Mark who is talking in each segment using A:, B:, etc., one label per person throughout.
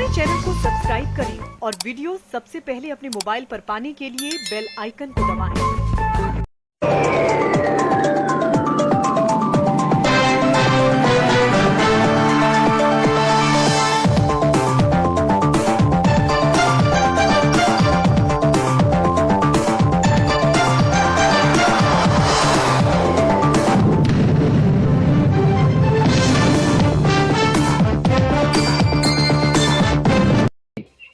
A: हमारे चैनल को सब्सक्राइब करें और वीडियो सबसे पहले अपने मोबाइल पर पाने के लिए बेल आइकन को दबाएं।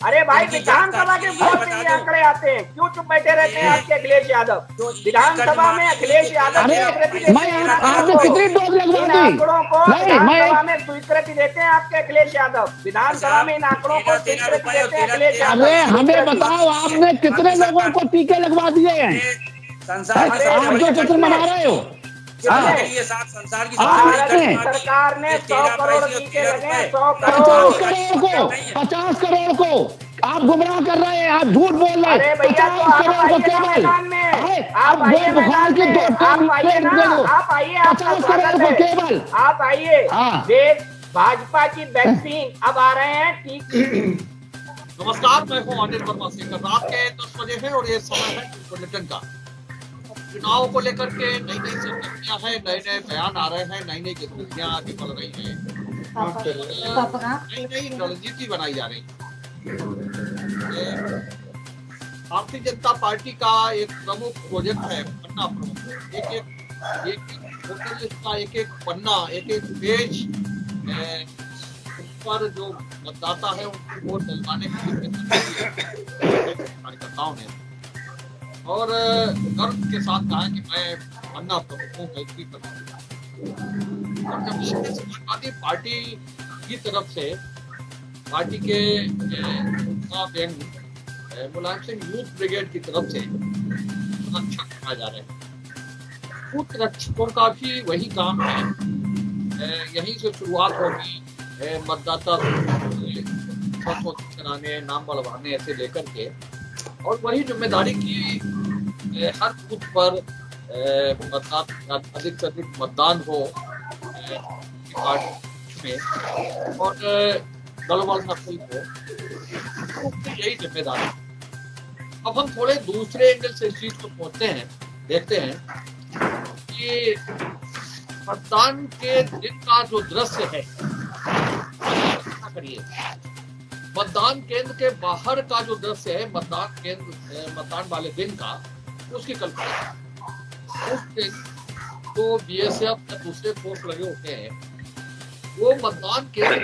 B: अरे भाई विधानसभा के वोट के लिए आंकड़े आते हैं, क्यों चुप बैठे रहते हैं आपके अखिलेश यादव? विधानसभा में अखिलेश यादव
C: आपने कितनी डोज लगवा दी?
B: आंकड़ों को विधानसभा में स्वीकृति देते हैं आपके अखिलेश यादव। विधानसभा में इन आंकड़ों को स्वीकृति देते हैं अखिलेश यादव।
C: अरे हमें बताओ, आपने कितने लोगों को टीके लगवा दिए हैं? आप जो चित्र बना रहे हो,
B: सरकार ने 100 करोड़ टीके लगे, 100 करोड़
C: 50 करोड़ को आप गुमराह कर रहे हैं, आप झूठ बोल रहे हैं। 50 करोड़ को केवल आप बुखार की 50 करोड़ को केवल
B: आप आइए। भाजपा की वैक्सीन अब आ रहे हैं टीके।
D: नमस्कार, मैं हूँ अनिल वर्मा शेखर। रात के 10 बजे है और ये समय है बुलेटिन का। चुनाव को लेकर के नई नई सरगर्मियां हैं, नए नए बयान आ रहे हैं, नई नई गतिविधियां आगे बढ़ रही हैं, नई नई रणनीति बनाई जा रही है। भारतीय जनता पार्टी का एक प्रमुख प्रोजेक्ट है पन्ना प्रमुख। एक का एक पन्ना, एक पेज पर जो मतदाता है उनको वोट डलवाने की कार्यकर्ताओं ने और गर्व के साथ कहा कि मैं पन्ना प्रमुख हूँ, मैत्री प्रमुख। और जब समाजवादी पार्टी की तरफ से पार्टी के मुलायम सिंह यूथ ब्रिगेड की तरफ से रक्षक बनाए जा रहे हैं। यूथ रक्षकों का भी वही काम है, यहीं से शुरुआत होगी मतदाता कराने, नाम बढ़वाने ऐसे लेकर के, और वही जिम्मेदारी की हर बूथ पर अधिक से अधिक मतदान हो पार्टी में और दलबल सफल हो, यही जिम्मेदारी। अब हम थोड़े दूसरे एंगल से इस चीज को पहुंचते हैं, देखते हैं कि मतदान के दिन का जो दृश्य है, करिए मतदान केंद्र के बाहर का जो दृश्य है, मतदान वाले दिन का, उसकी कल्पना। उस दिन तो बीएसएफ या दूसरे फोर्स लगे होते हैं, वो मतदान केंद्र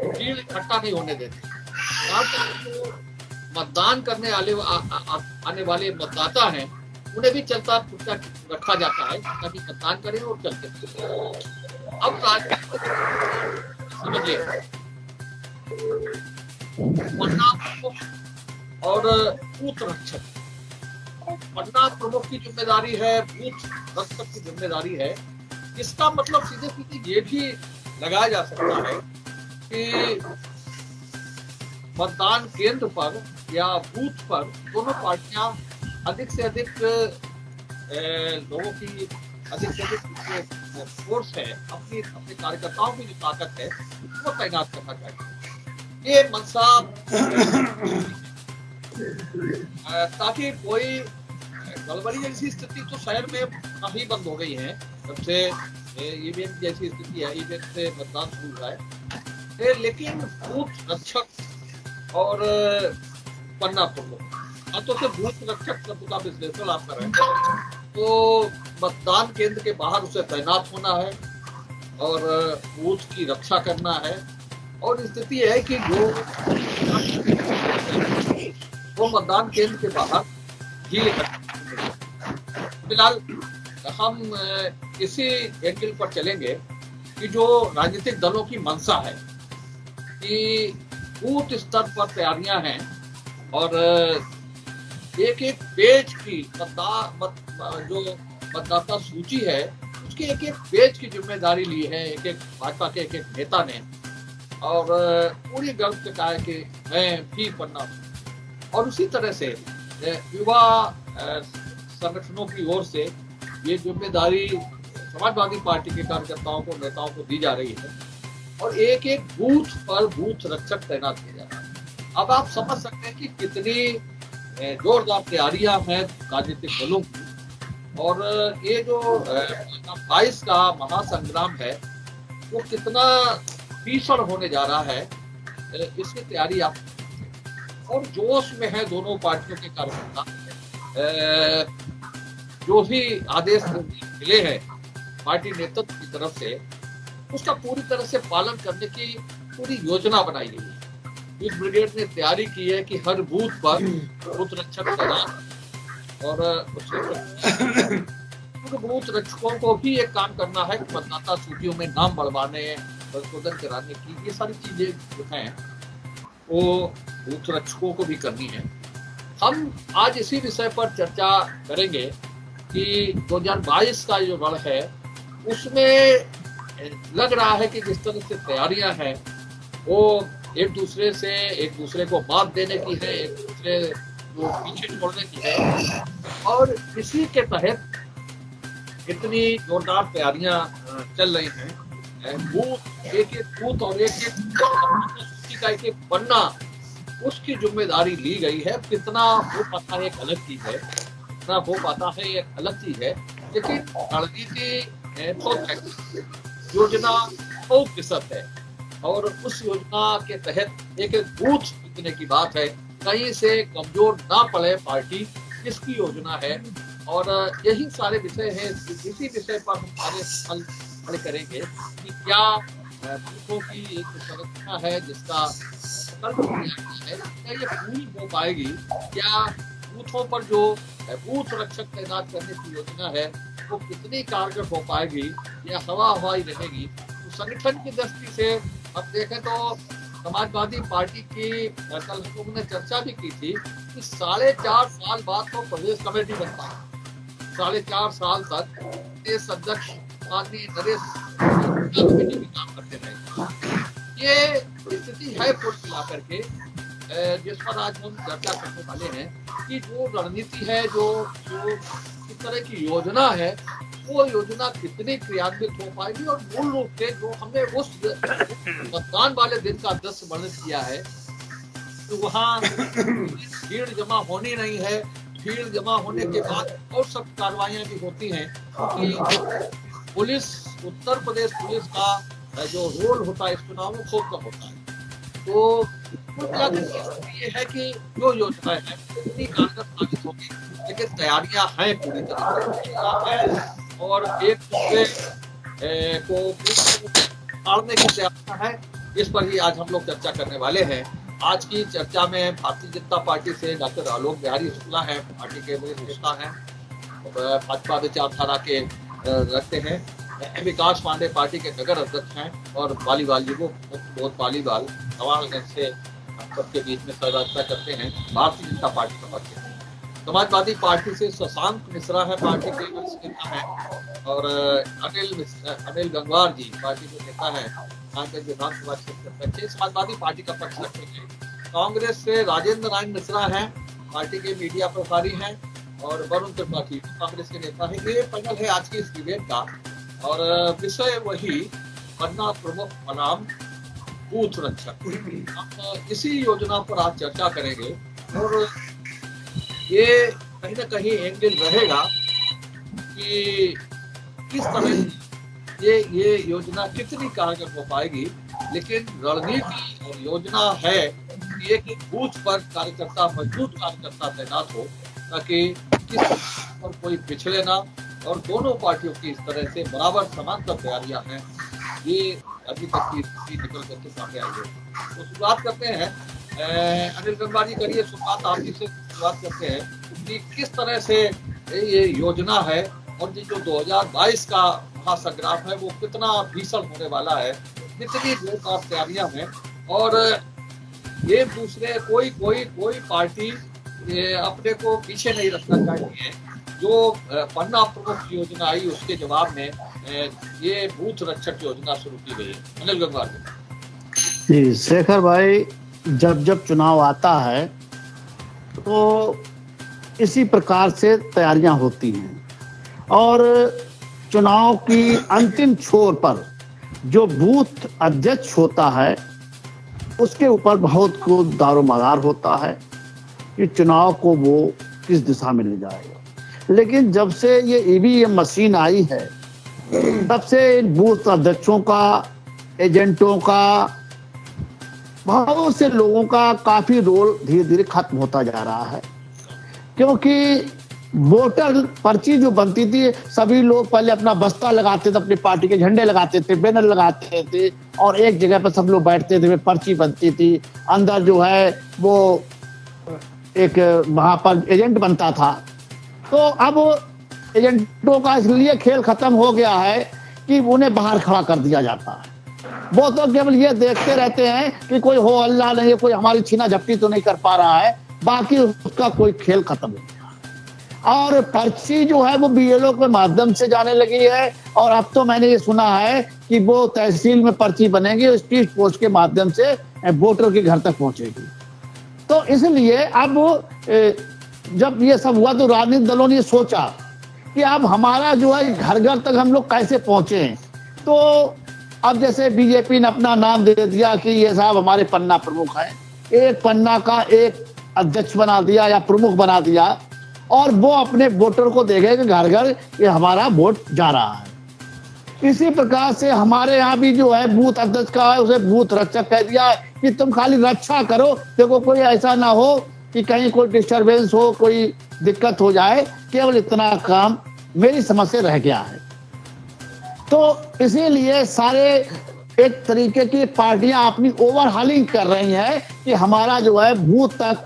D: भीड़ इकट्ठा नहीं होने देते। तो मतदान करने आने वाले मतदाता हैं, उन्हें भी चलता फिरता रखा जाता है ताकि मतदान करें और चलते। अब समझिए, पन्ना प्रमुख और बूथ रक्षक। पन्ना प्रमुख की जिम्मेदारी है, बूथ रक्षक की जिम्मेदारी है। इसका मतलब सीधे सीधे ये भी लगाया जा सकता है कि मतदान केंद्र पर या बूथ पर दोनों पार्टियां अधिक से अधिक लोगों की अधिक से अधिक फोर्स है, अपने कार्यकर्ताओं की जो ताकत है वो तैनात करना चाहिए। ये मंशा ताकि कोई गड़बड़ी जैसी स्थिति तो शहर में काफी बंद हो गई है, जब से ईवीएम जैसी स्थिति है, ईवीएम से मतदान शुरू हुआ है। लेकिन बूथ रक्षक और पन्ना प्रमुख, तो से बूथ रक्षक शब्द का विश्लेषण आप कर रहे हैं, तो मतदान केंद्र के बाहर उसे तैनात होना है और बूथ की रक्षा करना है। और स्थिति है कि वो मतदान केंद्र के बाहर ही। फिलहाल हम इसी एंगल पर चलेंगे कि जो राजनीतिक दलों की मंशा है कि बूथ स्तर पर तैयारियां हैं और एक एक पेज की जो मतदाता सूची है उसकी एक एक पेज की जिम्मेदारी ली है एक एक भाजपा के एक एक नेता ने, और पूरी गर्व से कहा है कि मैं भी पन्ना। और उसी तरह से युवा संगठनों की ओर से ये जिम्मेदारी समाजवादी पार्टी के कार्यकर्ताओं को, नेताओं को दी जा रही है और एक एक बूथ पर बूथ रक्षक तैनात किया जा रहा है। अब आप समझ सकते हैं कि कितनी जोरदार तैयारियां हैं राजनीतिक दलों की, और ये जो 22 का महासंग्राम है वो कितना भीषण होने जा रहा है, इसकी तैयारी आप और जोश में है दोनों पार्टियों के कार्यकर्ता। जो भी आदेश मिले हैं पार्टी नेतृत्व की तरफ से, उसका पूरी तरह से पालन करने की पूरी योजना बनाई गई है। इस ब्रिगेड ने तैयारी की है कि हर बूथ पर बूथ रक्षक तैनात, और बूथ रक्षकों को भी एक काम करना है कि मतदाता सूचियों में नाम बढ़वाने, संशोधन कराने की ये सारी चीजें जो हैं वो बूथ रक्षकों को भी करनी है। हम आज इसी विषय पर चर्चा करेंगे कि 2022 का जो रण है उसमें लग रहा है कि जिस तरह से तैयारियां हैं वो एक दूसरे को मात देने की है, एक दूसरे को पीछे छोड़ने की है, और इसी के तहत इतनी जोरदार तैयारियां चल रही हैं। बूथ एक एक बूथ और एक एक पन्ना उसकी जिम्मेदारी ली गई है। कितना हो पाता है एक अलग चीज है, कितना हो पाता है एक अलग चीज है, लेकिन रणनीति तो योजना 100% है, और उस योजना के तहत एक एक बूथ जीतने की बात है। कहीं से कमजोर ना पड़े पार्टी, इसकी योजना है, और यही सारे विषय हैं। इसी विषय पर हम सारे सवाल करेंगे कि क्या बूथों की एक संरचना है जिसका है, क्या ये पूरी हो पाएगी, क्या बूथों पर जो बूथ रक्षक तैनात करने की योजना है वो कितनी कारगर हो पाएगी या हवाई रहेगी। तो संगठन की दृष्टि से अब देखें तो समाजवादी पार्टी की कल हम लोगों ने चर्चा भी की थी कि 4.5 साल बाद तो प्रदेश कमेटी बनता है। 4.5 साल तक प्रदेश अध्यक्ष माननीय नरेश कमेटी भी काम करते रहे। ये स्थिति है कुल मिलाकर के, जिस पर आज हम चर्चा करने वाले हैं कि जो रणनीति है, जो इस तरह की योजना है, वो योजना कितनी क्रियान्वित हो पाएगी, और मूल रूप से जो हमने उस मतदान वाले दिन का दृश्य वर्णित किया है तो वहाँ भीड़ जमा होनी नहीं है। भीड़ जमा होने के बाद और सब कार्रवाइयां भी होती हैं कि पुलिस, उत्तर प्रदेश पुलिस का जो रोल होता है इस चुनाव में खूब कम होता है। तो ये है कि जो योजना है इतनी कारगर साबित होगी, लेकिन तैयारियां हैं पूरी तरह, और एक दूसरे को आड़ने की तैयारियां है। इस पर ही आज हम लोग चर्चा करने वाले हैं। आज की चर्चा में भारतीय जनता पार्टी से डॉक्टर आलोक बिहारी शुक्ला है, पार्टी के वरिष्ठ नेता हैं, भाजपा विचारधारा के रखते हैं। विकास पांडे पार्टी के नगर अध्यक्ष हैं, और बालीवाल जी को बहुत बालीवाल नवागंज से सबके बीच में सहभागिता करते हैं, भारतीय जनता पार्टी का पक्ष है। समाजवादी पार्टी से शशांक मिश्रा है, पार्टी के वरिष्ठ नेता हैं, और अनिल गंगवार जी पार्टी के नेता हैं, विधानसभा क्षेत्र समाजवादी पार्टी का पक्ष रखते हैं। कांग्रेस से राजेंद्र नारायण मिश्रा हैं, पार्टी के मीडिया प्रभारी हैं, और वरुण त्रिपाठी कांग्रेस के नेता है। ये पैनल है आज की इस डिबेट का, और विषय वही पन्ना प्रमुख बनाम बूथ रक्षक। हम इसी योजना पर आज चर्चा करेंगे, और ये कहीं ना कहीं एंगल रहेगा कि किस तरह ये योजना कितनी कारगर हो पाएगी। लेकिन रणनीति और योजना है कि एक बूथ पर कार्यकर्ता, मजबूत कार्यकर्ता तैनात हो, ताकि किस पर कोई पिछड़े ना, और दोनों पार्टियों की इस तरह से बराबर समांतर तैयारियां हैं। ये अभी तक की स्थिति निकल करके सामने आई है। तो शुरुआत करते हैं, अनिल गंगवार जी करिए शुरुआत, आप जी से शुरुआत करते हैं कि किस तरह से ये योजना है, और ये जो 2022 का महासंग्राम है वो कितना भीषण होने वाला है, कितनी जोरदार तैयारियां हैं, और एक दूसरे कोई पार्टी अपने को पीछे नहीं रखना चाहिए। जो पन्ना प्रमुख योजना आई उसके जवाब में ये बूथ रक्षक योजना शुरू की गई है। अनिल गंगवार
C: जी, शेखर भाई, जब चुनाव आता है तो इसी प्रकार से तैयारियां होती हैं, और चुनाव की अंतिम छोर पर जो बूथ अध्यक्ष होता है उसके ऊपर बहुत को दारोमदार होता है कि चुनाव को वो किस दिशा में ले जाएगा। लेकिन जब से ये ईवीएम मशीन आई है तब से बूथ अध्यक्षों का, एजेंटों का, बहुत से लोगों का काफी रोल धीरे धीरे खत्म होता जा रहा है। क्योंकि वोटर पर्ची जो बनती थी, सभी लोग पहले अपना बस्ता लगाते थे, अपनी पार्टी के झंडे लगाते थे, बैनर लगाते थे और एक जगह पर सब लोग बैठते थे, पर्ची बनती थी। अंदर जो है वो एक वहां पर एजेंट बनता था। तो अब एजेंटों का इसलिए खेल खत्म हो गया है कि उन्हें बाहर खड़ा कर दिया जाता है। वो तो केवल ये देखते रहते हैं कि कोई हो अल्लाह नहीं, कोई हमारी छीना झपटी तो नहीं कर पा रहा है, बाकी उसका कोई खेल खत्म हो गया। और पर्ची जो है वो बीएलओ के माध्यम से जाने लगी है और अब तो मैंने ये सुना है कि वो तहसील में पर्ची बनेगी, स्पीड पोस्ट के माध्यम से वोटर के घर तक पहुंचेगी। तो इसलिए अब जब ये सब हुआ तो राजनीतिक दलों ने सोचा कि अब हमारा जो है घर घर तक हम लोग कैसे पहुंचे। तो अब जैसे बीजेपी ने अपना नाम दे दिया कि ये साहब हमारे पन्ना प्रमुख हैं, एक पन्ना का एक अध्यक्ष बना दिया या प्रमुख बना दिया और वो अपने वोटर को देखे कि घर घर ये हमारा वोट जा रहा है। इसी प्रकार से हमारे यहाँ भी जो है बूथ अध्यक्ष का है, उसे बूथ रक्षक कह दिया है कि तुम खाली रक्षा करो, देखो कोई ऐसा ना हो कि कहीं कोई डिस्टरबेंस हो, कोई दिक्कत हो जाए, केवल इतना काम मेरी समझ से रह गया है। तो इसीलिए सारे एक तरीके की पार्टियां अपनी ओवरहालिंग कर रही हैं कि हमारा जो है बूथ तक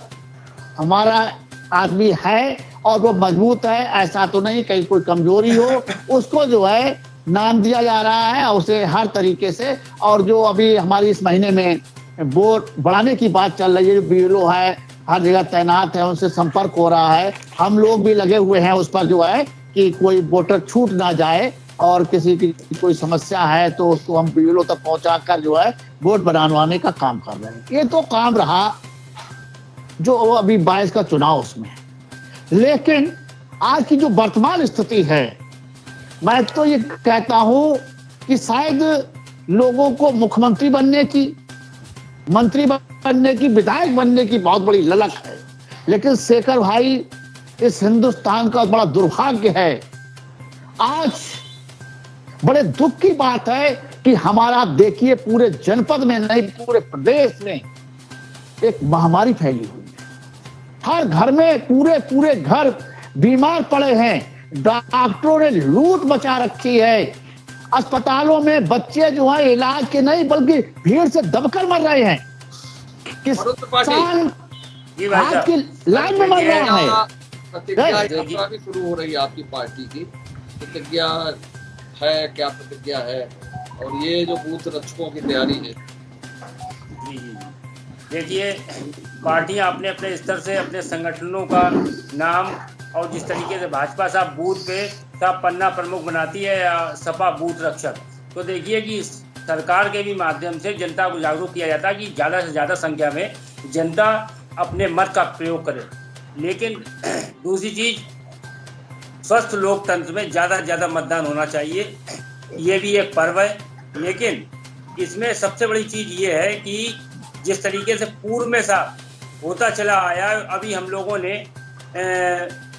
C: हमारा आदमी है और वो मजबूत है, ऐसा तो नहीं कहीं कोई कमजोरी हो, उसको जो है नाम दिया जा रहा है उसे हर तरीके से। और जो अभी हमारी इस महीने में वोट बढ़ाने की बात चल रही है, जो बीएलओ है हर जगह तैनात है, उनसे संपर्क हो रहा है, हम लोग भी लगे हुए हैं उस पर जो है कि कोई वोटर छूट ना जाए और किसी की कोई समस्या है तो उसको हम बीएलओ तक पहुंचाकर जो है वोट बनवाने का काम कर रहे हैं। ये तो काम रहा जो अभी 22 का चुनाव उसमें। लेकिन आज की जो वर्तमान स्थिति है, मैं तो ये कहता हूं कि शायद लोगों को मुख्यमंत्री बनने की, मंत्री बनने की, विधायक बनने की बहुत बड़ी ललक है। लेकिन शेखर भाई, इस हिंदुस्तान का बड़ा दुर्भाग्य है, आज बड़े दुख की बात है कि हमारा देखिए पूरे जनपद में नहीं पूरे प्रदेश में एक महामारी फैली हुई है। हर घर में पूरे घर बीमार पड़े हैं, डॉक्टरों ने लूट मचा रखी है, अस्पतालों में बच्चे जो है इलाज के नहीं बल्कि भीड़ से दबकर मर रहे हैं, किसान आज की लाइन में मर रहा है।
D: प्रतिज्ञा भी शुरू हो रही है आपकी पार्टी की, प्रतिज्ञा है, क्या प्रतिज्ञा है और ये जो बूथ रक्षकों की तैयारी है?
E: जी देखिए, पार्टियां अपने अपने स्तर से अपने संगठनों का नाम और जिस तरीके से भाजपा साहब बूथ पे साहब पन्ना प्रमुख बनाती है या सपा बूथ रक्षक, तो देखिए कि सरकार के भी माध्यम से जनता को जागरूक किया जाता है कि ज़्यादा से ज़्यादा संख्या में जनता अपने मत का प्रयोग करे। लेकिन दूसरी चीज़, स्वस्थ लोकतंत्र में ज़्यादा से ज़्यादा मतदान होना चाहिए, ये भी एक पर्व है। लेकिन इसमें सबसे बड़ी चीज़ ये है कि जिस तरीके से पूर्व में सा होता चला आया, अभी हम लोगों ने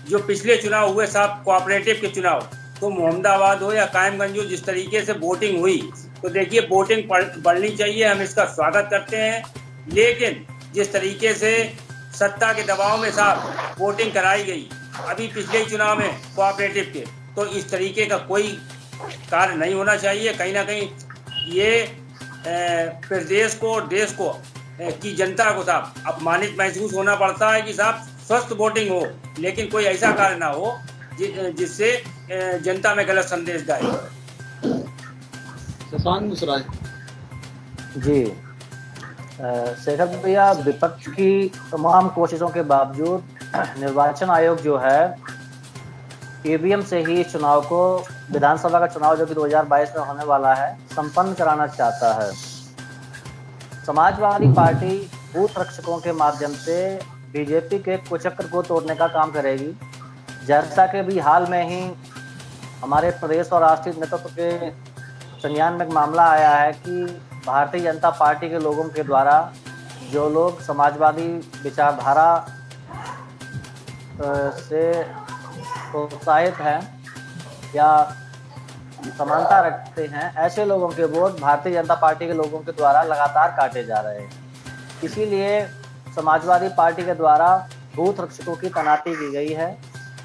E: जो पिछले चुनाव हुए साहब कोऑपरेटिव के चुनाव, तो मोहम्मदाबाद हो या कायमगंज हो, जिस तरीके से वोटिंग हुई, तो देखिए वोटिंग बढ़नी चाहिए, हम इसका स्वागत करते हैं। लेकिन जिस तरीके से सत्ता के दबाव में साहब वोटिंग कराई गई अभी पिछले चुनाव में कोऑपरेटिव के, तो इस तरीके का कोई कार्य नहीं होना चाहिए। कहीं ना कहीं ये प्रदेश को, देश को, की जनता को साहब अपमानित महसूस होना पड़ता है कि साहब स्वस्थ वोटिंग हो, लेकिन कोई ऐसा कार्य ना हो जिससे जनता में गलत संदेश जाए।
D: शशांक मिश्रा
F: जी, शेखर भैया, विपक्ष की तमाम कोशिशों के बावजूद निर्वाचन आयोग जो है ईवीएम से ही इस चुनाव को, विधानसभा का चुनाव जो कि 2022 में होने वाला है, संपन्न कराना चाहता है। समाजवादी पार्टी बूथ रक्षकों के माध्यम से बीजेपी के कुचक्र को तोड़ने का काम करेगी। जैसा कि भी हाल में ही हमारे प्रदेश और राष्ट्रीय नेतृत्व के संज्ञान में एक मामला आया है कि भारतीय जनता पार्टी के लोगों के द्वारा जो लोग समाजवादी विचारधारा से प्रोत्साहित हैं या समानता रखते हैं, ऐसे लोगों के वोट भारतीय जनता पार्टी के लोगों के द्वारा लगातार काटे जा रहे हैं। इसीलिए समाजवादी पार्टी के द्वारा बूथ रक्षकों की तैनाती की गई है।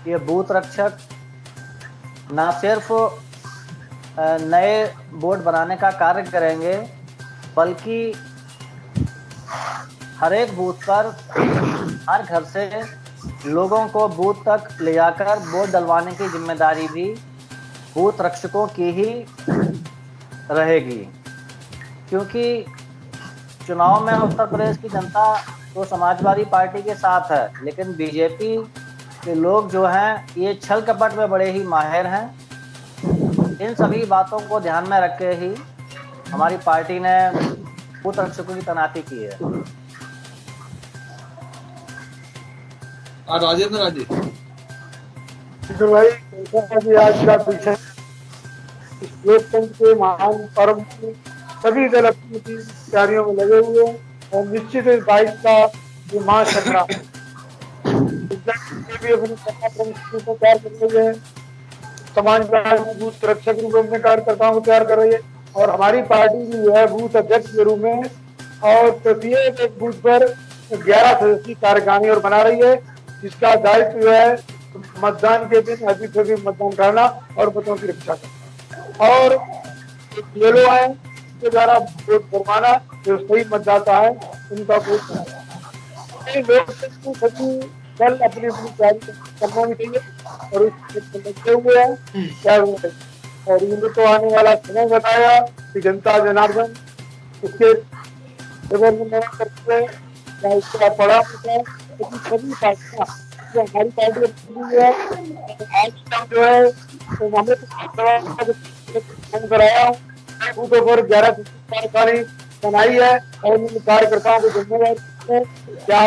F: ये बूथ रक्षक न सिर्फ नए बोर्ड बनाने का कार्य करेंगे, बल्कि हर एक बूथ पर हर घर से लोगों को बूथ तक ले जाकर वोट डलवाने की जिम्मेदारी भी बूथ रक्षकों की ही रहेगी। क्योंकि चुनाव में उत्तर प्रदेश की जनता तो समाजवादी पार्टी के साथ है, लेकिन बीजेपी के लोग जो हैं ये छल कपट में बड़े ही माहिर हैं। इन सभी बातों को ध्यान में रख के ही हमारी पार्टी ने बूथ रक्षकों की तैनाती की है।
D: राजेंद्र राजे
G: भाई, आज का विषय लोकतंत्र के महान पर्व की सभी दल अपनी तैयारियों में लगे हुए हैं और निश्चित इस बाइक का जो महासंग्राम भी अपनी को तैयार कर रही है, समाजवादी बूथ रक्षक रूप में कार्यकर्ताओं को तैयार कर रही है और हमारी पार्टी भी जो है बूथ अध्यक्ष के रूप में और प्रत्येक एक बूथ पर 11 सदस्यीय कार्यकारिणी और बना रही है, जिसका दायित्व जो है मतदान के दिन अधिक से अधिक मतदान करना और मतों की रक्षा करना और लोग है के द्वारा वोट करवाना, जो सही मतदाता है उनका वोट सभी दल अपनी अपनी तैयारी करना भी चाहिए और उसके हुए हैं क्या हुए और इनको तो आने वाला समय बताया कि जनता जनार्दन उसके करते हैं या उसका पड़ा होता है, लेकिन सभी पार्टियां जो हमारी पार्टी है आज तक जो है तो हमें तो कराया बूथों पर 11 कार्यकारिणी बनाई है और इन कार्यकर्ताओं को जिम्मेदारी क्या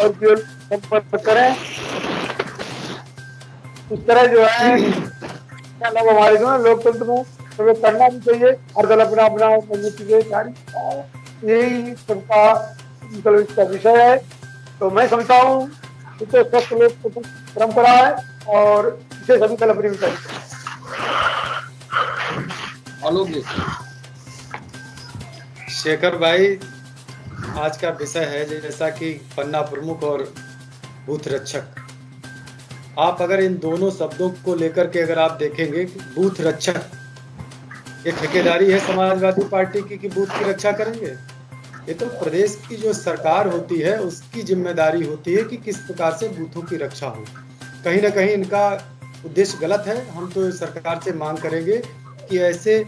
G: और जो संपर्क करें इस तरह जो है लोग हमारे जो है लोकतंत्र में तो करना भी चाहिए। हर दल अपना अपना यही सबका मतलब इसका विषय है। तो मैं समझता हूँ कि तो स्वस्थ लोकतंत्र परंपरा है और इसे सभी दल अपनी चाहिए।
H: शेखर भाई, आज का विषय है जैसा कि पन्ना प्रमुख और बूथ रक्षक। आप अगर इन दोनों शब्दों को लेकर के अगर आप देखेंगे, बूथ रक्षक ये ठेकेदारी है समाजवादी पार्टी की कि बूथ की रक्षा करेंगे। ये तो प्रदेश की जो सरकार होती है उसकी जिम्मेदारी होती है कि किस प्रकार से बूथों की रक्षा हो। कहीं ना कहीं इनका उद्देश्य गलत है। हम तो सरकार से मांग करेंगे कि ऐसे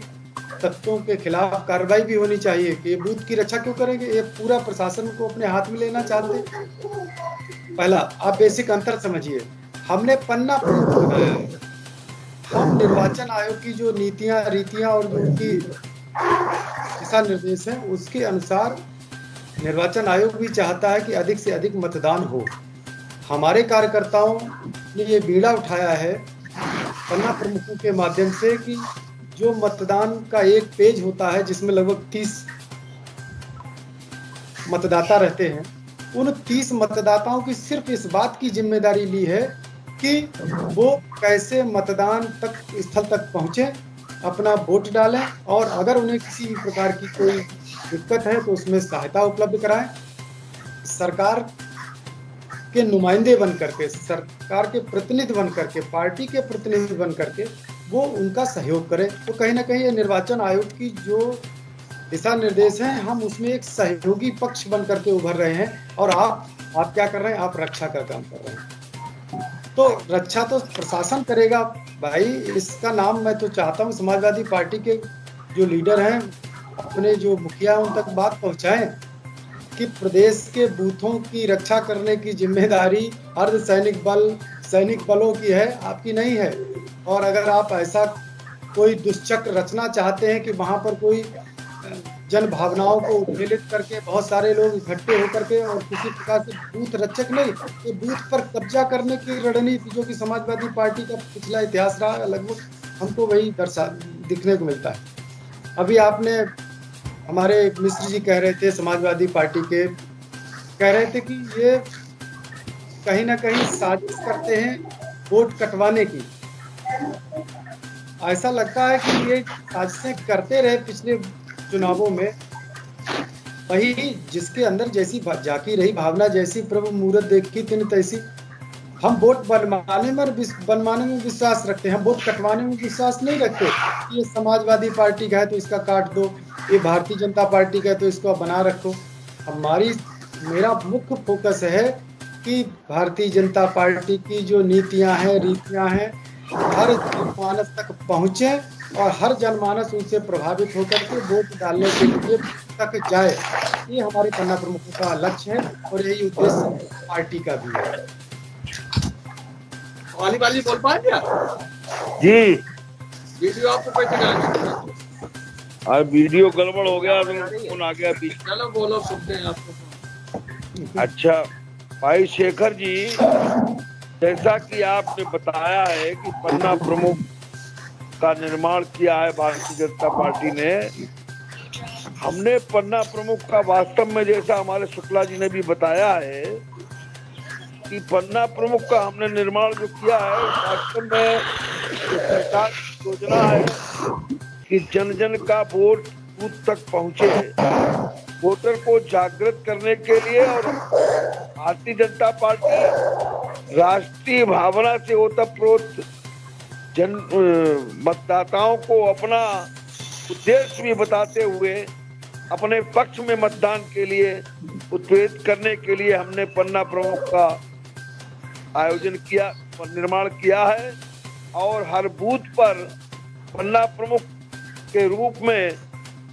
H: तत्वों के खिलाफ कार्रवाई भी होनी चाहिए कि ये बूथ की रक्षा क्यों करेंगे। ये पूरा प्रशासन को अपने हाथ में लेना चाहते हैं। पहला आप बेसिक अंतर समझिए। हमने पन्ना प्रमुख हम निर्वाचन आयोग की जो नीतियां रीतियां और जो उनकी दिशा निर्देश है उसके अनुसार निर्वाचन आयोग भी चाहता है कि अधिक से अधिक मतदान हो। हमारे कार्यकर्ताओं ने ये बीड़ा उठाया है पन्ना प्रमुखों के माध्यम से कि जो मतदान का एक पेज होता है जिसमें लगभग 30 मतदाता रहते हैं, उन 30 मतदाताओं की सिर्फ इस बात की जिम्मेदारी ली है कि वो कैसे मतदान तक स्थल तक पहुंचे, अपना वोट डालें और अगर उन्हें किसी प्रकार की कोई दिक्कत है तो उसमें सहायता उपलब्ध कराएं। सरकार के नुमाइंदे बन करके, सरकार के प्रतिनिधि बन करके, पार्टी के प्रतिनिधि बन करके वो उनका सहयोग करें। तो कहीं ना कहीं ये निर्वाचन आयोग की जो दिशा निर्देश हैं, हम उसमें एक सहयोगी पक्ष बन करके उभर रहे हैं और आप क्या कर रहे हैं, आप रक्षा का काम कर रहे हैं। तो रक्षा तो प्रशासन करेगा भाई। इसका नाम मैं तो चाहता हूँ समाजवादी पार्टी के जो लीडर हैं अपने जो मुखिया उन तक बात पहुँचाएं कि प्रदेश के बूथों की रक्षा करने की जिम्मेदारी अर्धसैनिक बल, सैनिक बलों की है, आपकी नहीं है। और अगर आप ऐसा कोई दुष्चक्र रचना चाहते हैं कि वहाँ पर कोई जन भावनाओं को उत्पीड़ित करके बहुत सारे लोग इकट्ठे होकर के और किसी प्रकार से बूथ रक्षक नहीं, तो बूथ पर कब्जा करने की रणनीति जो कि समाजवादी पार्टी का पिछला इतिहास रहा है, लगभग हमको वही दिखने को मिलता है। अभी आपने हमारे मिश्र जी कह रहे थे, समाजवादी पार्टी के कह रहे थे कि ये कहीं ना कहीं साजिश करते हैं वोट कटवाने की। ऐसा लगता है कि ये साजिशें करते रहे पिछले चुनावों में, वही जिसके अंदर जैसी झांकी रही भावना, जैसी प्रभु मूरत देखी तिन तैसी। हम वोट बनवाने में विश्वास रखते हैं, हम वोट कटवाने में विश्वास नहीं रखते। ये समाजवादी पार्टी का है तो इसका काट दो, ये भारतीय जनता पार्टी का है तो इसको बना रखो। मेरा मुख्य फोकस है कि भारतीय जनता पार्टी की जो नीतियां हैं, रीतियां हैं, हर जनमानस तक पहुंचे और हर जनमानस उनसे प्रभावित होकर के वोट डालने के लिए तक जाए। ये हमारे पन्ना प्रमुखों का लक्ष्य है और यही उद्देश्य पार्टी का भी है।
D: वाली बोल पाए क्या
I: जी?
D: वीडियो आपको कैसे जाएगा?
I: और वीडियो गड़बड़ हो गया तो फोन आ गया बीच।
D: चलो बोलो, सुनते हैं आपको।
I: अच्छा भाई शेखर जी, जैसा कि आपने बताया है कि पन्ना प्रमुख का निर्माण किया है भारतीय जनता पार्टी ने, हमने पन्ना प्रमुख का वास्तव में, जैसा हमारे शुक्ला जी ने भी बताया है कि पन्ना प्रमुख का हमने निर्माण जो किया है, वास्तव में सरकार की योजना है कि जन जन का वोट बूथ तक पहुंचे, वोटर को जागृत करने के लिए। और भारतीय जनता पार्टी राष्ट्रीय भावना से ओतप्रोत मतदाताओं को अपना उद्देश्य भी बताते हुए अपने पक्ष में मतदान के लिए उत्प्रेरित करने के लिए हमने पन्ना प्रमुख का आयोजन किया, निर्माण किया है। और हर बूथ पर पन्ना प्रमुख के रूप में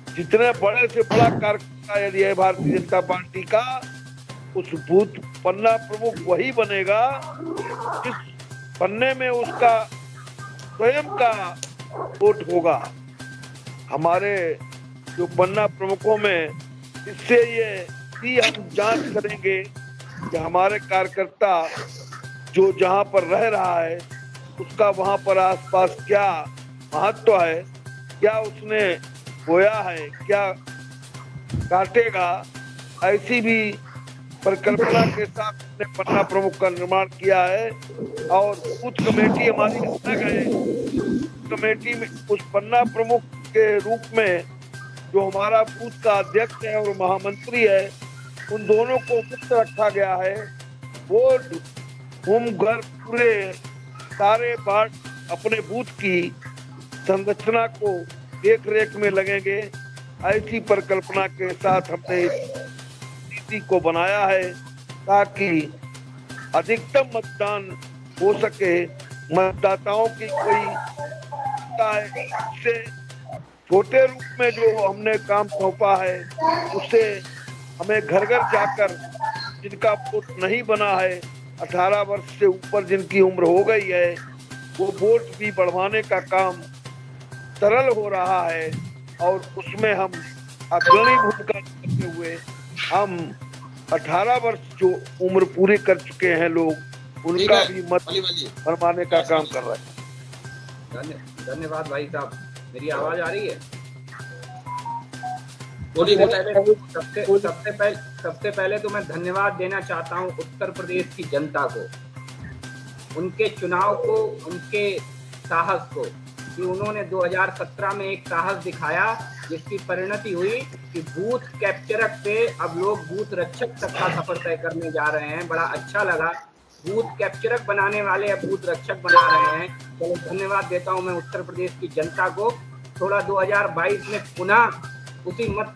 I: जितने बड़े से बड़ा कार्यकर्ता यदि है भारतीय जनता पार्टी का, उस बूथ पन्ना प्रमुख वही बनेगा जिस पन्ने में उसका स्वयं का वोट होगा। हमारे जो पन्ना प्रमुखों में, इससे ये भी हम जांच करेंगे कि हमारे कार्यकर्ता जो जहां पर रह रहा है उसका वहां पर आसपास क्या महत्व है, क्या उसने बोया है, क्या काटेगा। ऐसी भी परिकल्पना के साथ हमने पन्ना प्रमुख का निर्माण किया है। और बूथ कमेटी हमारी अलग है। कमेटी में उस पन्ना प्रमुख के रूप में जो हमारा बूथ का अध्यक्ष है और महामंत्री है, उन दोनों को मुक्त रखा गया है। वो होम घर पूरे सारे वार्ड अपने बूथ की संरचना को देख रेख में लगेंगे। ऐसी परिकल्पना के साथ हमने नीति को बनाया है ताकि अधिकतम मतदान हो सके। मतदाताओं की कोई से छोटे रूप में जो हमने काम सौंपा है, उससे हमें घर घर जाकर जिनका वोट नहीं बना है, 18 वर्ष से ऊपर जिनकी उम्र हो गई है, वो वोट भी बढ़वाने का काम सरल हो रहा है। और उसमें हम अग्रणी भूमिका करते हुए हम 18 वर्ष जो उम्र पूरी कर चुके हैं लोग, उनका भी मत बनवाने का काम कर रहे हैं।
B: धन्यवाद भाई साहब। मेरी आवाज आ रही है? सबसे पहले तो मैं धन्यवाद देना चाहता हूं उत्तर प्रदेश की जनता को, उनके चुनाव को, उनके साहस को, कि उन्होंने 2017 में एक साहस दिखाया जिसकी परिणति हुई कि बूथ कैप्चरक से अब लोग बूथ रक्षक तक का सफर तय करने जा रहे हैं। बड़ा अच्छा लगा। बूथ कैप्चरक बनाने वाले अब बूथ रक्षक बना रहे हैं। चलो धन्यवाद देता हूं मैं उत्तर प्रदेश की जनता को। थोड़ा 2022 में पुनः उसी मत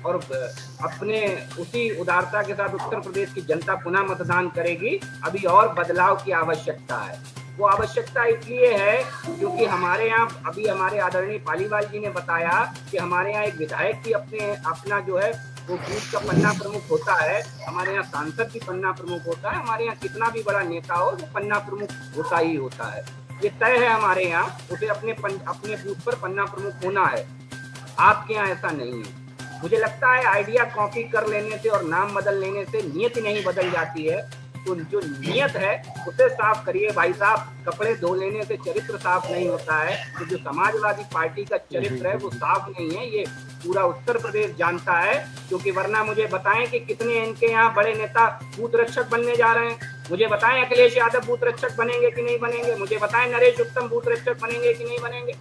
B: और अपने उसी उदारता के साथ उत्तर प्रदेश की जनता पुनः मतदान करेगी। अभी और बदलाव की आवश्यकता है। वो आवश्यकता इसलिए है क्योंकि हमारे यहाँ अभी हमारे आदरणीय पालीवाल जी ने बताया कि हमारे यहाँ एक विधायक भी अपना जो है वो बूथ का पन्ना प्रमुख होता है। हमारे यहाँ सांसद भी पन्ना प्रमुख होता है। हमारे यहाँ कितना भी बड़ा नेता हो वो पन्ना प्रमुख होता ही होता है। ये तय है हमारे यहाँ, उसे अपने बूथ पर पन्ना प्रमुख होना है। आपके यहाँ ऐसा नहीं है। मुझे लगता है आइडिया कॉपी कर लेने से और नाम बदल लेने से नियति नहीं बदल जाती है। तो जो नियत है उसे साफ करिए भाई साहब। कपड़े धो लेने से चरित्र साफ नहीं होता है। तो जो समाजवादी पार्टी का चरित्र है वो साफ नहीं है, ये पूरा उत्तर प्रदेश जानता है। क्योंकि वरना मुझे बताएं कि कितने इनके यहाँ बड़े नेता बूथ रक्षक बनने जा रहे हैं। मुझे बताएं अखिलेश यादव बूथ रक्षक बनेंगे कि नहीं बनेंगे। मुझे बताएं नरेश उत्तम बूथ रक्षक बनेंगे कि नहीं बनेंगे।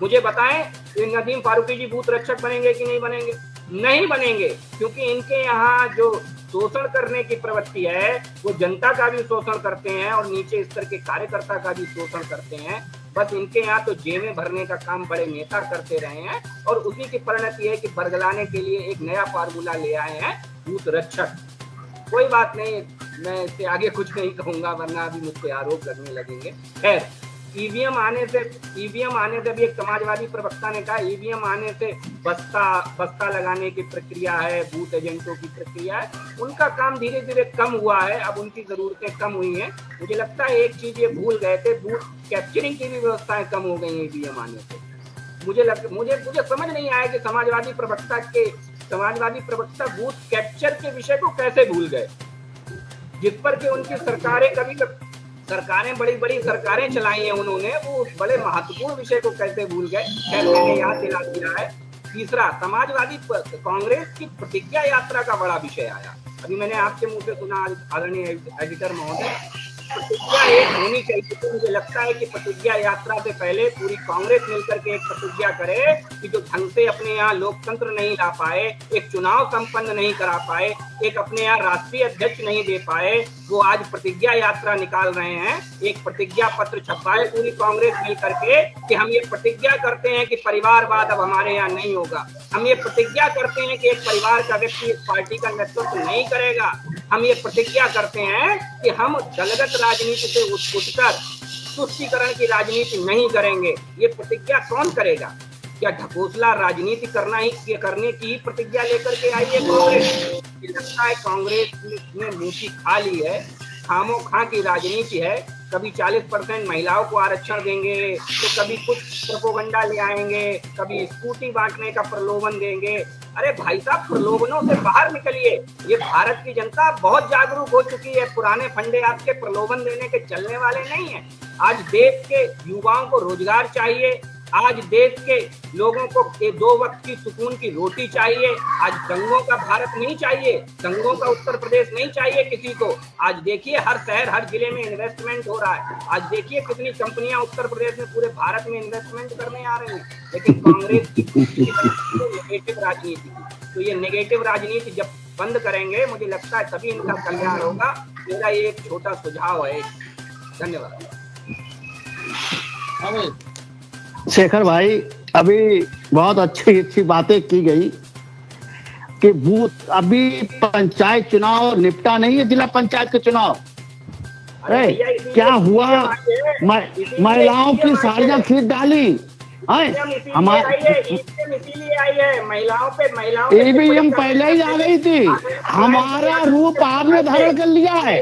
B: मुझे बताएं नदीम फारूकी जी बूथ रक्षक बनेंगे कि नहीं बनेंगे। नहीं बनेंगे, क्योंकि इनके यहाँ जो शोषण करने की प्रवृत्ति है वो जनता का भी शोषण करते हैं और नीचे स्तर के कार्यकर्ता का भी शोषण करते हैं। बस इनके यहाँ तो जेबें भरने का काम बड़े नेता करते रहे हैं और उसी की परिणति है कि बरगलाने के लिए एक नया फार्मूला ले आए हैं, बूथ रक्षक। कोई बात नहीं, मैं इससे आगे कुछ नहीं कहूंगा वरना अभी मुझ पे आरोप लगने लगेंगे। खैर, ईवीएम आने से अभी एक समाजवादी प्रवक्ता ने कहा ईवीएम आने से बस्ता लगाने की प्रक्रिया है, बूथ एजेंटों की प्रक्रिया है, उनका काम धीरे धीरे कम हुआ है, अब उनकी जरूरतें कम हुई हैं। मुझे लगता है एक चीज ये भूल गए थे, बूथ कैप्चरिंग की भी व्यवस्थाएं कम हो गई ईवीएम आने से। मुझे समझ नहीं आया कि समाजवादी प्रवक्ता बूथ कैप्चर के विषय को कैसे भूल गए, जिस पर कि उनकी सरकारें बड़ी सरकारें चलाई हैं उन्होंने, वो उस बड़े महत्वपूर्ण विषय को कैसे भूल गए। खैर, मैंने याद दिला दिया है। तीसरा, समाजवादी कांग्रेस की प्रतिज्ञा यात्रा का बड़ा विषय आया। अभी मैंने आपके मुंह से सुना आदरणीय एडिटर महोदय, प्रतिज्ञा एक होनी चाहिए। तो मुझे लगता है कि प्रतिज्ञा यात्रा से पहले पूरी कांग्रेस मिलकर के एक प्रतिज्ञा करे कि जो ढंग से अपने यहाँ लोकतंत्र नहीं ला पाए, एक चुनाव संपन्न नहीं करा पाए, एक अपने यहाँ राष्ट्रीय अध्यक्ष नहीं दे पाए, वो आज प्रतिज्ञा यात्रा निकाल रहे हैं। एक प्रतिज्ञा पत्र छपाए पूरी कांग्रेस मिल करके कि हम ये प्रतिज्ञा करते हैं कि परिवारवाद अब हमारे यहाँ नहीं होगा। हम ये प्रतिज्ञा करते हैं कि एक परिवार का व्यक्ति इस पार्टी का नेतृत्व नहीं करेगा। हम ये प्रतिज्ञा करते हैं कि हम दलगत राजनीति से उठकर तुष्टीकरण की राजनीति नहीं करेंगे। ये प्रतिज्ञा कौन करेगा? क्या ढकोसला राजनीति करने की प्रतिज्ञा लेकर के आई है कांग्रेस? लगता है कांग्रेस ने मुंह खा ली है, खामो खां की राजनीति है। कभी 40% महिलाओं को आरक्षण देंगे, तो कभी कुछ प्रोपोगंडा ले आएंगे, कभी स्कूटी बांटने का प्रलोभन देंगे। अरे भाई साहब, प्रलोभनों से बाहर निकलिए। ये भारत की जनता बहुत जागरूक हो चुकी है। पुराने फंडे आपके प्रलोभन देने के चलने वाले नहीं है। आज देश के युवाओं को रोजगार चाहिए, आज देश के लोगों को 2 वक्त की सुकून की रोटी चाहिए। आज दंगों का भारत नहीं चाहिए, दंगों का उत्तर प्रदेश नहीं चाहिए किसी को। आज देखिए हर शहर हर जिले में इन्वेस्टमेंट हो रहा है। आज देखिए कितनी कंपनियां उत्तर प्रदेश में पूरे भारत में इन्वेस्टमेंट करने आ रही हैं। लेकिन कांग्रेस की नेगेटिव राजनीति, तो ये नेगेटिव राजनीति जब बंद करेंगे मुझे लगता है तभी इनका कल्याण होगा। मेरा ये एक छोटा सुझाव है। धन्यवाद।
C: शेखर भाई, अभी बहुत अच्छी बातें की गई कि बूथ, अभी पंचायत चुनाव निपटा नहीं है, जिला पंचायत के चुनाव। क्या हुआ, महिलाओं की साड़ियां खरीद डाली। ईवीएम पहले ही आ गई थी, हमारा रूप आपने धारण कर लिया है।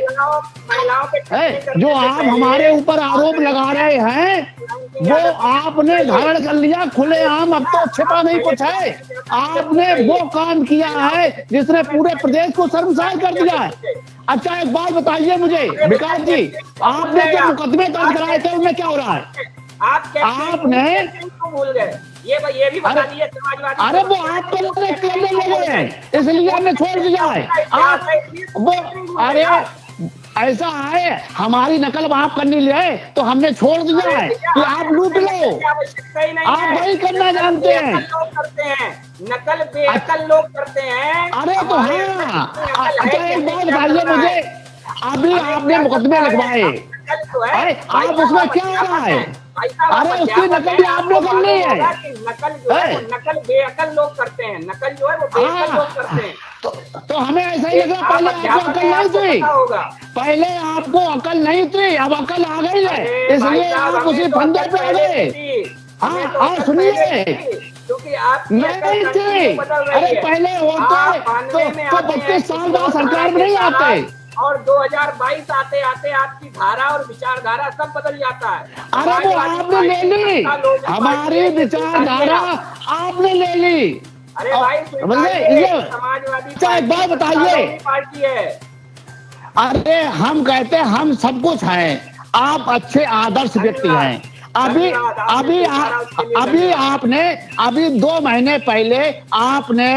C: जो आप हमारे ऊपर आरोप लगा रहे हैं वो आपने धारण कर लिया खुलेआम। अब तो छिपा नहीं कुछ है। आपने वो काम किया है जिसने पूरे प्रदेश को शर्मसार कर दिया है। अच्छा, एक बात बताइए मुझे विकास जी, आपने जो मुकदमे दर्ज कराए थे उनमें क्या हो रहा है? आपने
B: भूल गए, ये भी बता दिए समाजवादी।
C: अरे वो आप तो करने लगे हैं, इसलिए हमने छोड़ दिया है। आप वो, अरे ऐसा है, हमारी नकल आप करनी ले तो हमने छोड़ दिया है कि आप लूट लो। आप वही करना जानते हैं।
B: नकल बेअकल लोग करते हैं।
C: अरे तो हाँ, अच्छा एक बात बताइए मुझे, अभी आपने मुकदमे लिखवाए, आप उसमें क्या हो रहा है? अरे उसकी नकल भी आप लोग कर ली है।
B: नकल बेअकल लोग करते हैं, नकल जो है वो बेअकल लोग करते हैं।
C: तो हमें ऐसा ही लगा, पहले आपको अकल नहीं थी, पहले आपको अकल नहीं थी, अब अकल आ गई है, इसलिए आप उसी फंदे पे आ गए। हाँ सुनिए,
B: क्योंकि आप
C: नहीं थी। अरे पहले होते तो 25 साल बाद सरकार में नहीं आते,
B: और 2022 आते आते आपकी धारा और विचारधारा सब बदल जाता है।
C: अरे वो आपने ले ली, हमारी विचारधारा आपने ले ली।
B: अरे भाई,
C: ये
B: समाजवादी
C: एक बात बताइए,
B: पार्टी है।
C: अरे हम कहते हैं हम सब कुछ हैं, आप अच्छे आदर्श व्यक्ति हैं। अभी अभी अभी आपने अभी 2 महीने पहले आपने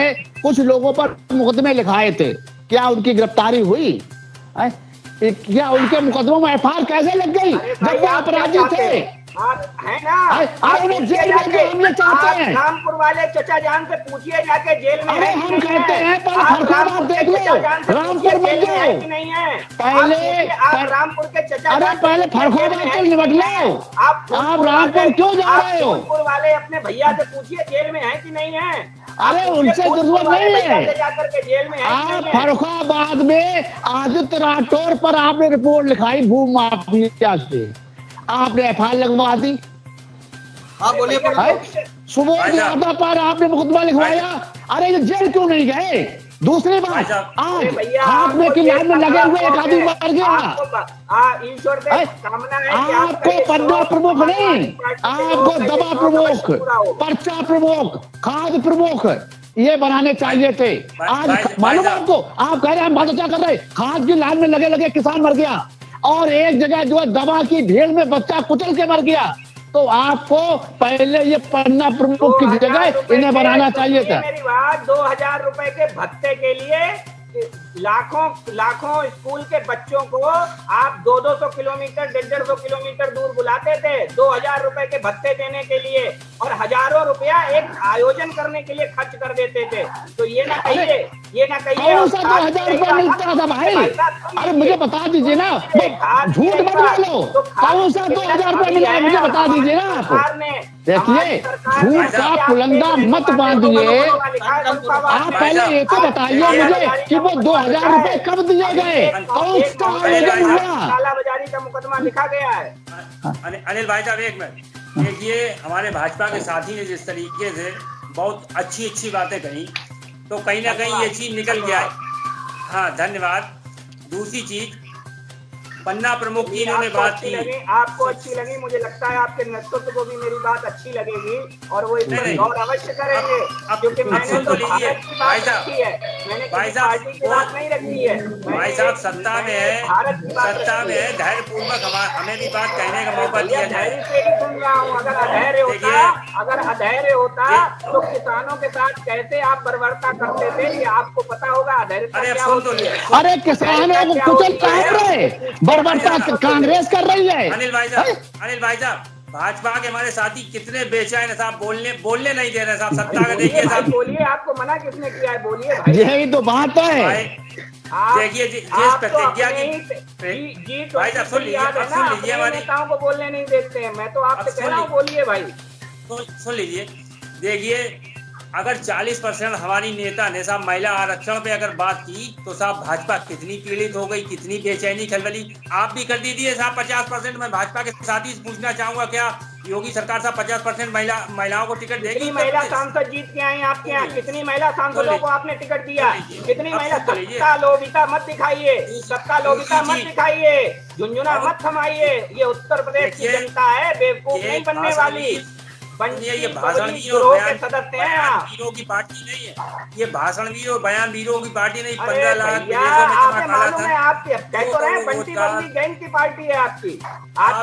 C: कुछ लोगों पर मुकदमे लिखाए थे, क्या उनकी गिरफ्तारी हुई है? क्या उनके मुकदमों में एफआईआर कैसे लग गई जब वो अपराधी थे?
B: है ना, आप
C: जेल में हम ये चाहते हैं।
B: रामपुर वाले चचा जान से पूछिए जाके जेल में
C: अरे
B: है
C: हम कहते हैं पर फरखाबाद देख लो, रामपुर मत जाओ,
B: नहीं है
C: पहले
B: आप रामपुर के चचा।
C: अरे पहले फरखाबाद से निपट लो, आप रामपुर क्यों जा रहे हो?
B: रामपुर वाले अपने भैया से पूछिए जेल में है कि नहीं है।
C: अरे उनसे जरूरत नहीं है,
B: जाकर के जेल में है।
C: आप फर्रुखाबाद में आदित्य राठौर पर आपने रिपोर्ट लिखाई भू माफिया से, आपने एफआईआर लगवा दी।
D: हाँ बोलिए।
C: सुबोध यादव पर आपने मुकदमा लिखवाया, अरे ये जेल क्यों नहीं गए? दूसरी बात, आज खात्मे की लाइन में लगे हुए एक आदमी मर गया। आपको पन्ना प्रमुख नहीं, आपको दवा प्रमुख, पर्चा प्रमुख, खाद्य प्रमुख ये बनाने चाहिए थे। आज मालूम आपको, आप कह रहे हैं हम बहुत अच्छा कर रहे, खाद की लाइन में लगे लगे किसान मर गया, और एक जगह जो है दवा की ढेर में बच्चा कुचल के मर गया। तो आपको पहले ये पन्ना प्रमुख की जगह इन्हें बनाना चाहिए था।
B: मेरी बात, 2000 रुपए के भत्ते के लिए लाखों स्कूल के बच्चों को आप 200 किलोमीटर 150 किलोमीटर दूर बुलाते थे 2000 रुपए के भत्ते देने के लिए, और हजारों रुपया एक आयोजन करने के लिए खर्च कर देते थे। तो ये ना कहिए
C: 2000 रुपया मिलता था भाई? अरे मुझे बता दीजिए ना, झूठ मत बोलो, कौन सा 2000 रुपया मिला है मुझे बता दीजिए ना आप। देखिए झूठ का पुलंदा मत बांधिए, आप पहले ये तो बताइए मुझे कि वो 2000 रुपए कब दिए गए, कौन सा आयोजन हुआ?
B: कालाबाजारी का मुकदमा लिखा गया है।
E: अनिल भाई साहब एक मिनट, देखिए हमारे भाजपा के साथी ने जिस तरीके से बहुत अच्छी बातें कही, तो कहीं ना कहीं ये चीज निकल गया है। हाँ धन्यवाद। दूसरी चीज, पन्ना प्रमुख की इन्होंने बात की,
B: आपको अच्छी लगी, मुझे लगता है आपके नेतृत्व को भी मेरी बात अच्छी लगेगी और वो इस पर गौर अवश्य करेंगे, क्योंकि मैंने तो भारत की बात रखी है, मैंने पार्टी की बात नहीं रखी है।
E: भाई साहब सत्ता में है, धैर्य पूर्वक हमें भी बात कहने का मौका दिया जाए।
B: धैर्य से ही सुन रहा हूँ, अगर अधैर्य होता तो किसानों के साथ कैसे आप बर्बरता करते थे, ये आपको पता होगा। अधैर्य
C: अरे किसानों को कुचल कहाँ रहे, बर्बरता कांग्रेस कर रही है।
E: अनिल भाई साहब भाजपा के हमारे साथी कितने बेचैन है साहब, बोलने नहीं दे रहे साहब। सत्ता का देखिए साहब,
B: बोलिए, आपको मना किसने किया है, बोलिए।
C: यही तो बात है।
E: देखिए जिस प्रतिज्ञा की भाई साहब सुन लीजिए हमारी
B: नेताओं को बोलने नहीं देते हैं, मैं तो आपसे कह रहा हूँ बोलिए भाई।
E: सुन लीजिए, देखिए अगर 40% हमारी नेता ने साहब महिला आरक्षण पे अगर बात की तो साहब भाजपा कितनी पीड़ित हो गई, कितनी बेचैनी खलबली आप भी कर दीजिए साहब। 50% मैं भाजपा के साथी से पूछना चाहूंगा, क्या योगी सरकार साहब 50% महिलाओं को टिकट देगी?
B: कितनी महिला सांसद जीत के आई आपके यहाँ, कितनी महिला सांसदों को आपने टिकट दिया, कितनी महिला? सबका लोभिता मत दिखाइए, सबका लोभिता मत दिखाइए, झुंझुना मत थमाइए। ये उत्तर प्रदेश की जनता है, बेवकूफ नहीं बनने वाली।
E: ये भाषण सदस्य हैं आप, वीरों की पार्टी नहीं है ये, भाषण वीरों बयान वीरों की पार्टी नहीं। 15 लाख
B: मालूम है आपकी, कह तो रहे बंटी बंटी गैंग की पार्टी है आपकी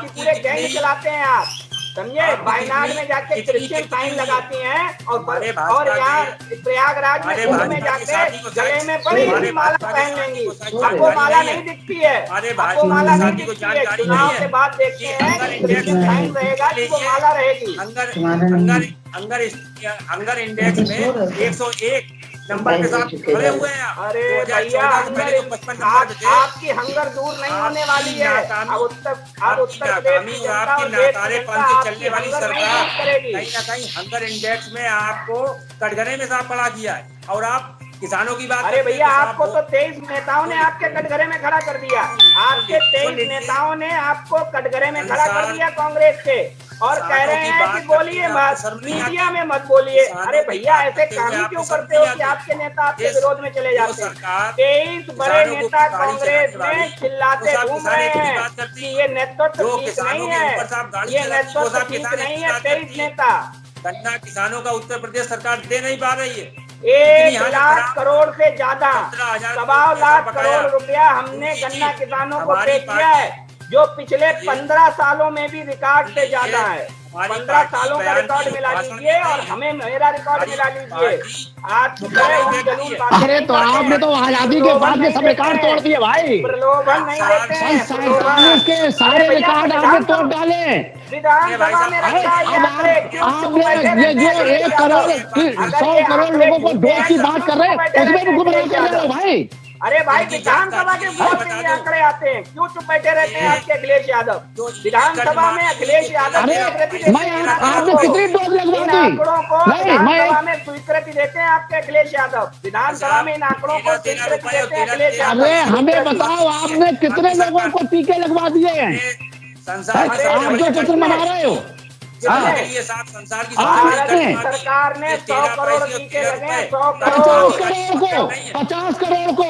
B: पूरे गैंग चलाते हैं आप, समझे। वायनाड में जाके क्रिश्चियन साइन लगाती हैं और यहाँ प्रयागराज में कुंभ में जाके गले में बड़ी बड़ी माला पहन लेंगी, आपको माला नहीं दिखती है, आपको माला नहीं दिखती है। चुनाव के बाद देखते हैं क्रिश्चियन साइन रहेगा कि वो माला रहेगी।
E: हंगर इंडेक्स में 101 नंबर के साथ खड़े हुए हैं।
B: अरे भैया आपकी हंगर दूर नहीं होने वाली है। अब उत्तर
E: चलने वाली सरकार कहीं ना कहीं हंगर इंडेक्स में आपको कटघरे में साफ खड़ा किया है, और आप किसानों की बात।
B: अरे भैया आपको तो 23 नेताओं ने आपके कटघरे में खड़ा कर दिया, आपके 23 नेताओं ने आपको कटघरे में खड़ा कर दिया कांग्रेस के, और कह रहे हैं कि बोलिए मत, मीडिया में मत बोलिए। अरे भैया ऐसे काम ही क्यों करते हो कि आपके नेता आपके विरोध में चले जाते हैं? 23 बड़े नेता कांग्रेस में चिल्लाते घूम रहे हैं कि ये नेतृत्व ठीक नहीं है, ये नेतृत्व ठीक नहीं है। 23 नेता
E: गन्ना किसानों का उत्तर प्रदेश सरकार दे नहीं पा रही है।
B: 1 लाख करोड़ से ज्यादा 1.25 लाख करोड़ रुपया हमने गन्ना किसानों को पे किया है, जो पिछले 15 सालों में भी रिकॉर्ड से ज्यादा है। 15 सालों का रिकॉर्ड मिला लीजिए और हमें मेरा रिकॉर्ड मिला लीजिए। आज
C: अरे तो आपने तो आजादी के बाद में सब रिकॉर्ड तोड़ दिए भाई,
B: प्रलोभन नहीं देते हैं,
C: के सारे रिकॉर्ड आपने तोड़ डाले।
B: विधानसभा में रखा
C: आपने ये जो 1 करोड़ 100 करोड़ लोगों को डोज की बात कर रहे हैं, उसमें भी गुमराह कर रहे हो भाई।
B: अरे भाई, विधानसभा के वोट के लिए आंकड़े आते हैं, क्यों चुप बैठे रहते हैं आपके अखिलेश यादव? विधानसभा में अखिलेश यादव
C: आपने कितनी डोज लगवा दी?
B: आंकड़ों को विधानसभा में स्वीकृति देते हैं आपके अखिलेश यादव। विधानसभा में इन आंकड़ों को स्वीकृति देते हैं अखिलेश यादव।
C: अरे हमें बताओ, आपने कितने लोगों को टीके लगवा दिए हैं? आप जो चित्र बना रहे हो,
B: सरकार ने 100 करोड़ टीके लगे, 100
C: करोड़ 50 करोड़ को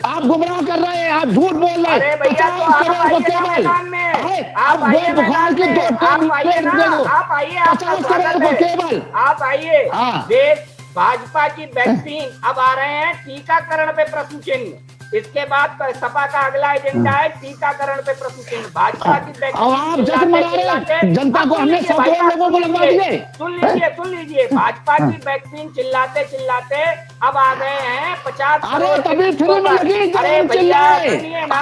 C: आप गुमराह कर रहे हैं, आप झूठ बोल रहे हैं। 50 करोड़ को केवल आप बुखार की 2
B: आप आइए,
C: 50 करोड़ को केवल
B: आप आइए। देश भाजपा की वैक्सीन अब आ रहे हैं टीकाकरण पे प्रश्न चिन्ह। इसके बाद सपा का अगला एजेंडा है टीकाकरण पे प्रश्न चिन्ह। भाजपा की
C: आप जश्न मना रहे हैं, जनता को हमने 100 करोड़ लोगों को लगवा दिए।
B: सुन लीजिए, भाजपा की वैक्सीन चिल्लाते चिल्लाते अब आ गए हैं 50।
C: अरे तभी फ्री में लगी।
B: अरे भैया सुनिए ना,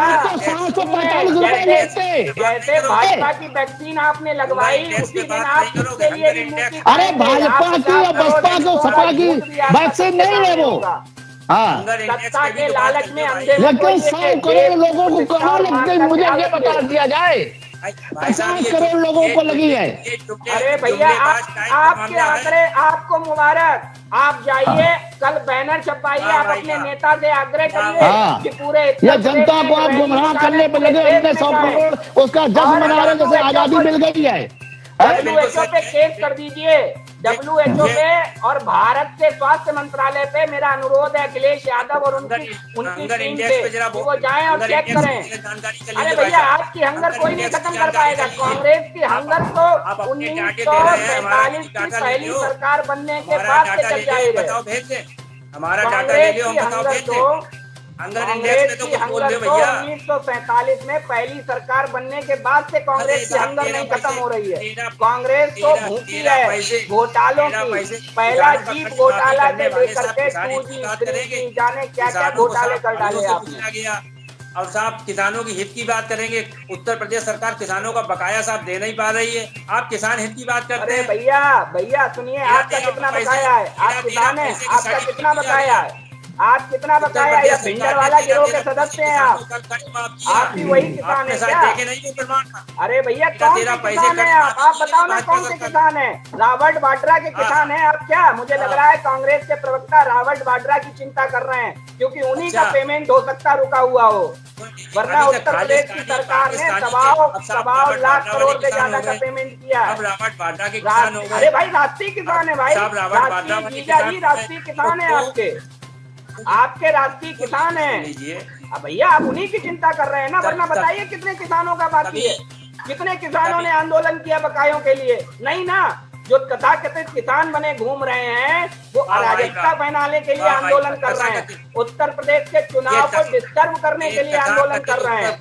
B: जैसे भाजपा की वैक्सीन आपने लगवाई, उसी दिन आप इसके लिए भी मुक्ति।
C: अरे भाजपा की और बसपा को सपा की वैक्सीन नहीं है वो।
B: सत्ता के लालच में अंधे
C: लेकिन 100 करोड़ लोगों को कहाँ लग गई, मुझे ये बता दिया जाए। 50 करोड़ लोगों को लगी है।
B: अरे भैया, आपके आंकड़े, आपको मुबारक। आप जाइए, कल बैनर छपवाइए, आप अपने नेता से आग्रह करिए कि पूरे
C: ये जनता को आप गुमराह करने पर लगे। हमने 100 करोड़ उसका जश्न मना रहे जैसे आजादी मिल गई है।
B: WHO पे केस कर दीजिए, WHO पे और भारत के स्वास्थ्य मंत्रालय पे मेरा अनुरोध है अखिलेश यादव और उनकी टीम से, वो जाएं और चेक करें। अरे भैया, आपकी हंगर कोई नहीं खत्म कर पाएगा। कांग्रेस की हंगर तो 1947 की पहली सरकार बनने के बाद से चल जाएगी।
E: हमारा डाटा ले लो, हम बताओ भेज दें। हंगर इंडेक्स में तो कुछ बोल दे भैया।
B: 1947 में पहली सरकार बनने के बाद से कांग्रेस की हंगर नहीं खत्म हो रही है। कांग्रेस तो भूखी है घोटालों की। पहला जीप घोटाला से लेकर के 2G 3G जाने क्या क्या घोटाले कर डाले आपने।
E: और साहब, किसानों की हित की बात करेंगे। उत्तर प्रदेश सरकार किसानों का बकाया साहब दे नहीं पा रही है, आप किसान हित की बात करते हैं।
B: भैया सुनिए, आपका कितना बकाया है? आप किसान है, आपका कितना बकाया है? आप कितना बकाया? या भिंडर वाला गिरोह के सदस्य हैं आप भी वही किसान है क्या? अरे भैया, कौन से किसान है आप बताओ ना, कौन से किसान है? रॉबर्ट वाड्रा के किसान हैं आप क्या? मुझे लग रहा है कांग्रेस के प्रवक्ता रॉबर्ट वाड्रा की चिंता कर रहे हैं, क्योंकि उन्हीं का पेमेंट हो सकता रुका हुआ हो, वरना उत्तर प्रदेश की सरकार ने 1.25 लाख करोड़ से ज्यादा का पेमेंट किया है। अरे भाई, राष्ट्रीय किसान है भाई, राष्ट्रीय किसान है आपके राष्ट्रीय किसान है। अब भैया, आप उन्हीं की चिंता कर रहे हैं ना, वरना बताइए कितने किसानों का बाकी है? कितने किसानों ने आंदोलन किया बकायों के लिए? नहीं ना। जो तथाकथित किसान बने घूम रहे हैं, वो अराजकता पहनाने के लिए आंदोलन कर रहे हैं, उत्तर प्रदेश के चुनाव को डिस्टर्ब करने के लिए आंदोलन कर रहे हैं।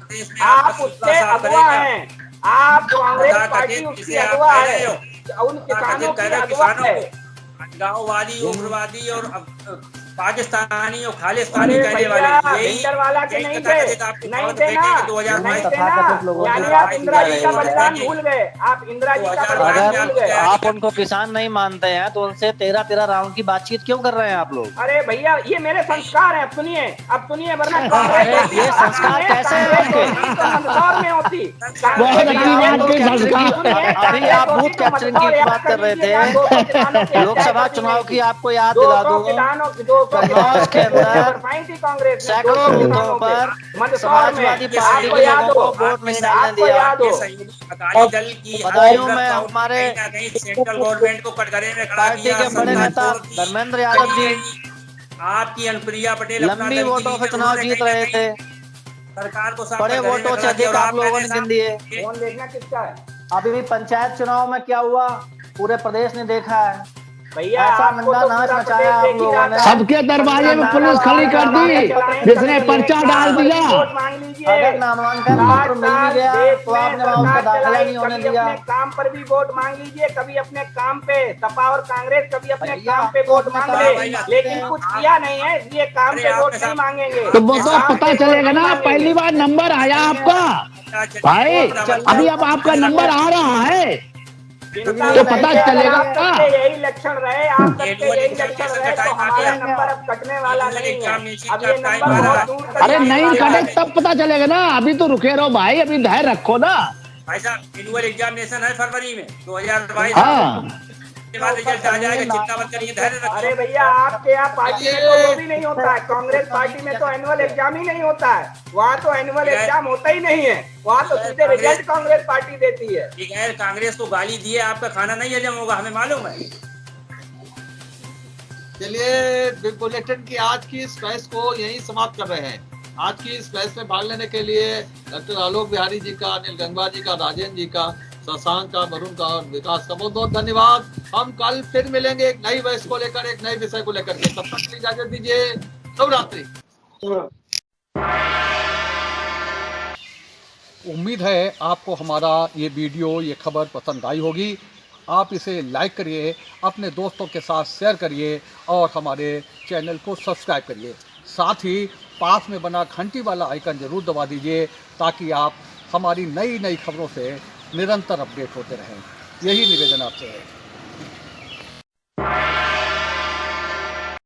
B: आप उसके अगुआ हैं, आप कांग्रेस पार्टी उसकी अगुआ है, उन किसानों की अगुआ है।
E: गाँववादी, उग्रवादी और पाकिस्तानी और खालिस्तानी कहने वाले
B: इंटर वाला के नहीं थे ना, यानी आप इंदिरा जी का बलिदान भूल गए। आप इंदिरा जी का बलिदान भूल गए।
F: आप उनको किसान नहीं मानते हैं तो उनसे 13 राउंड की बातचीत क्यों कर रहे हैं आप लोग?
B: अरे भैया, ये मेरे संस्कार हैं। अब सुनिए वरना
F: ये संस्कार कैसे
B: मंदसौर में होती।
F: अभी आप बूथ कैप्चरिंग की बात कर रहे थे, लोकसभा चुनाव की आपको याद दिला दूं, कन्नौज के अंदर सैकड़ों बूथों पर समाजवादी पार्टी के लोगों को वोट नहीं डालने दिया। बदायूं में हमारे
E: सेंट्रल गवर्नमेंट को कटघरे में खड़ा
F: पार्टी के बड़े नेता धर्मेंद्र यादव जी
E: आपकी अनुप्रिया पटेल
F: लंबी वोटों से चुनाव जीत रहे थे।
E: सरकार को
F: बड़े वोटों से अधिक आप लोगों ने गिन दिए।
B: देखना किसका है?
F: अभी भी पंचायत चुनाव में क्या हुआ पूरे प्रदेश ने देखा है।
B: भैया
F: ऐसा
B: आपको
F: नंगा
B: तो
F: नाच
B: पूरा
F: मचाया आप
B: प्रदेश
F: लोगों ने।
C: सबके दरवाजे में पुलिस खड़ी कर दी, जिसने पर्चा डाल दिया।
B: वोट मांग लीजिए।
F: अगर नामांकन पत्र मिल भी गया तो आपने वहां उसका दाखिला नहीं होने दिया।
B: अपने काम पर भी वोट मांग लीजिए, कभी अपने काम पे, सपा और कांग्रेस कभी अपने काम पे वोट मांग ले, लेकिन कुछ किया नहीं है इसलिए काम पे वोट नहीं मांगेंगे।
C: तो वो तो पता चलेगा ना, पहली बार नंबर आया आपका भाई, अभी अब आपका नंबर आ रहा है तो पता चलेगा आपका।
B: यही लक्षण रहे, आप सबके यही लक्षण रहे तो हमारा नंबर अब कटने वाला नहीं है। अब ये नंबर बहुत दूर तक
C: अरे
B: जाने
C: नहीं
B: वाला
C: कटे
B: है।
C: तब पता चलेगा ना, अभी तो रुके रहो भाई, अभी धैर्य रखो ना।
E: भाई साहब एनुअल एग्जामिनेशन है फरवरी में 2022
C: हाँ
E: के बाद रिजल्ट आ जाएगा, चिंता मत करिए, धैर्य रखिए।
B: अरे भैया आपके यहाँ पार्टी में तो वो भी नहीं होता है, कांग्रेस पार्टी में तो एनुअल एग्जाम ही नहीं होता है, वहाँ तो एनुअल एग्जाम होता ही नहीं है, वहाँ तो सीधे रिजल्ट कांग्रेस पार्टी देती है।
E: ठीक है, कांग्रेस को गाली दिए आपका खाना नहीं हजम होगा, हमें मालूम है।
D: चलिए बिग बुलेटिन की आज की इस बहस को यहीं समाप्त कर रहे हैं। आज की इस बहस में भाग लेने के लिए डॉक्टर आलोक बिहारी जी का, अनिल गंगवा जी का, राजेंद्र जी का, शशांक का, वरुण का और विकास का बहुत बहुत धन्यवाद। हम कल फिर मिलेंगे एक नई बहस को लेकर, एक नए विषय को लेकर के। तब तक के लिए इजाजत दीजिए। शुभ रात्रि। उम्मीद है आपको हमारा ये वीडियो, ये खबर पसंद आई होगी। आप इसे लाइक करिए, अपने दोस्तों के साथ शेयर करिए और हमारे चैनल को सब्सक्राइब करिए। साथ ही पास में बना घंटी वाला आइकन जरूर दबा दीजिए ताकि आप हमारी नई नई खबरों से निरंतर अपडेट होते रहें। यही निवेदन आपसे है।